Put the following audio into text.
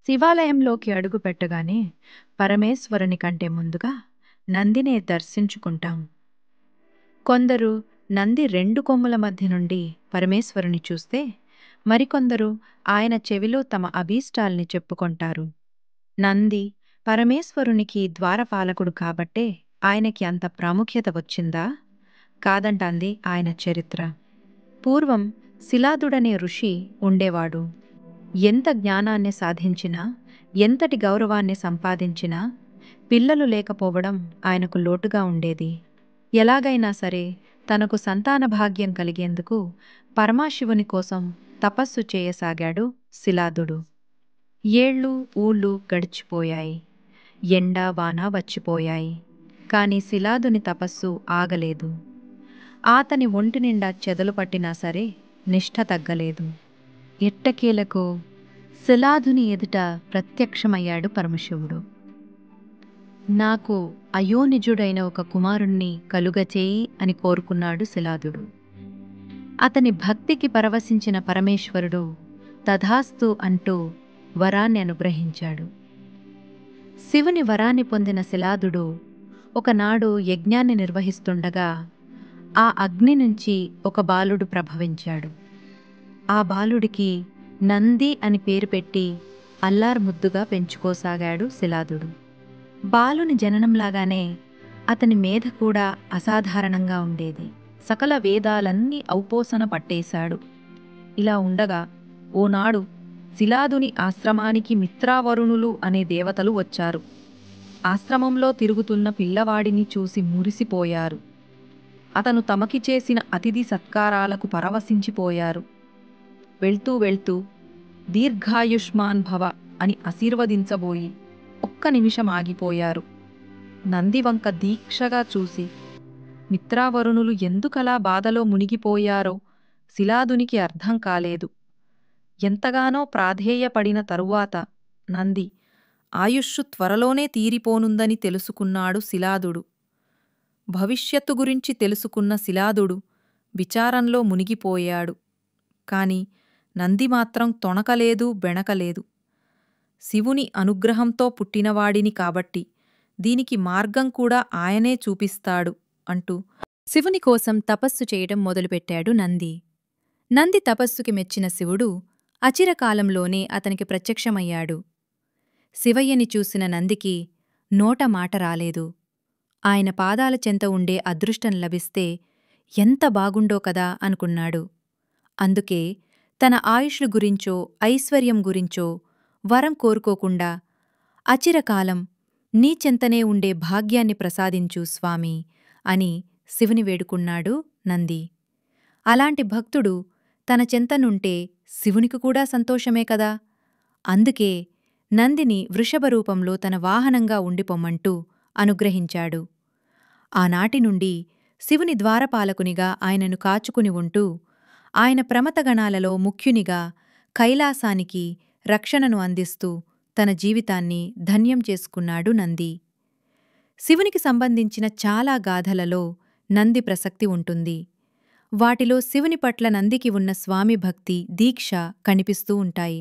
శివాలయంలోకి అడుగుపెట్టగానే పరమేశ్వరుని కంటే ముందుగా నందినే దర్శించుకుంటాం. కొందరు నంది రెండు కొమ్ముల మధ్య నుండి పరమేశ్వరుని చూస్తే, మరికొందరు ఆయన చెవిలో తమ అభీష్టాల్ని చెప్పుకొంటారు. నంది పరమేశ్వరునికి ద్వారపాలకుడు కాబట్టే ఆయనకి అంత ప్రాముఖ్యత వచ్చిందా? కాదంటాంది ఆయన చరిత్ర. పూర్వం శిలాదుడనే ఋషి ఉండేవాడు. ఎంత జ్ఞానాన్ని సాధించినా, ఎంతటి గౌరవాన్ని సంపాదించినా పిల్లలు లేకపోవడం ఆయనకు లోటుగా ఉండేది. ఎలాగైనా సరే తనకు సంతాన భాగ్యం కలిగేందుకు పరమాశివుని కోసం తపస్సు చేయసాగాడు శిలాదుడు. ఏళ్ళు ఊళ్ళు గడిచిపోయాయి. ఎండ వాన వచ్చిపోయాయి. కాని శిలాదుని తపస్సు ఆగలేదు. ఆతని ఒంటి నిండా చెదలు పట్టినా సరే నిష్ఠ తగ్గలేదు. ఎట్టకేలకు శిలాదుని ఎదుట ప్రత్యక్షమయ్యాడు పరమశివుడు. నాకు అయోనిజుడైన ఒక కుమారుణ్ణి కలుగచేయి అని కోరుకున్నాడు శిలాదుడు. అతని భక్తికి పరవశించిన పరమేశ్వరుడు తథాస్తు అంటూ వరాన్ని అనుగ్రహించాడు. శివుని వరాన్ని పొందిన శిలాదుడు ఒకనాడు యజ్ఞాన్ని నిర్వహిస్తుండగా ఆ అగ్ని నుంచి ఒక బాలుడు ప్రభవించాడు. ఆ బాలుడికి నంది అని పేరు పెట్టి అల్లారుముద్దుగా పెంచుకోసాగాడు శిలాదుడు. బాలుని జననంలాగానే అతని మేధ కూడా అసాధారణంగా ఉండేది. సకల వేదాలన్నీ ఔపోసన పట్టేశాడు. ఇలా ఉండగా ఓనాడు శిలాదుని ఆశ్రమానికి మిత్రావరుణులు అనే దేవతలు వచ్చారు. ఆశ్రమంలో తిరుగుతున్న పిల్లవాడిని చూసి మురిసిపోయారు. అతను తమకి చేసిన అతిథి సత్కారాలకు పరవశించిపోయారు. వెళ్తూ వెళ్తూ దీర్ఘాయుష్మాన్ భవ అని ఆశీర్వదించబోయి ఒక్క నిమిషం ఆగిపోయారు. నందివంక దీక్షగా చూసి మిత్రావరుణులు ఎందుకలా బాధలో మునిగిపోయారో శిలాదునికి అర్థం కాలేదు. ఎంతగానో ప్రాధేయపడిన తరువాత నంది ఆయుష్షు త్వరలోనే తీరిపోనుందని తెలుసుకున్నాడు శిలాదుడు. భవిష్యత్తు గురించి తెలుసుకున్న శిలాదుడు విచారంలో మునిగిపోయాడు. కాని నంది మాత్రం తొణకలేదు, బెణకలేదు. శివుని అనుగ్రహంతో పుట్టినవాడిని కాబట్టి దీనికి మార్గం కూడా ఆయనే చూపిస్తాడు అంటూ శివుని కోసం తపస్సు చేయడం మొదలుపెట్టాడు నంది. నంది తపస్సుకి మెచ్చిన శివుడు అచిరకాలంలోనే అతనికి ప్రత్యక్షమయ్యాడు. శివయ్యని చూసిన నందికి నోట మాట రాలేదు. ఆయన పాదాల చెంత ఉండే అదృష్టం లభిస్తే ఎంత బాగుండో కదా అనుకున్నాడు. అందుకే తన ఆయుష్షు గురించో ఐశ్వర్యం గురించో వరం కోరుకోకుండా అచిరకాలం నీ చెంతనే ఉండే భాగ్యాన్ని ప్రసాదించు స్వామి అని శివుని వేడుకున్నాడు నంది. అలాంటి భక్తుడు తన చెంతనుంటే శివునికి కూడా సంతోషమే కదా. అందుకే నందిని వృషభరూపంలో తన వాహనంగా ఉండిపొమ్మంటూ అనుగ్రహించాడు. ఆనాటి నుండి శివుని ద్వారపాలకునిగా ఆయనను కాచుకుని ఉంటూ ఆయన ప్రమథగణాలలో ముఖ్యునిగా కైలాసానికి రక్షణను అందిస్తూ తన జీవితాన్ని ధన్యం చేసుకున్నాడు నంది. శివునికి సంబంధించిన చాలా గాథలలో నంది ప్రసక్తి ఉంటుంది. వాటిలో శివుని పట్ల నందికి ఉన్న స్వామి భక్తి, దీక్ష కనిపిస్తూ ఉంటాయి.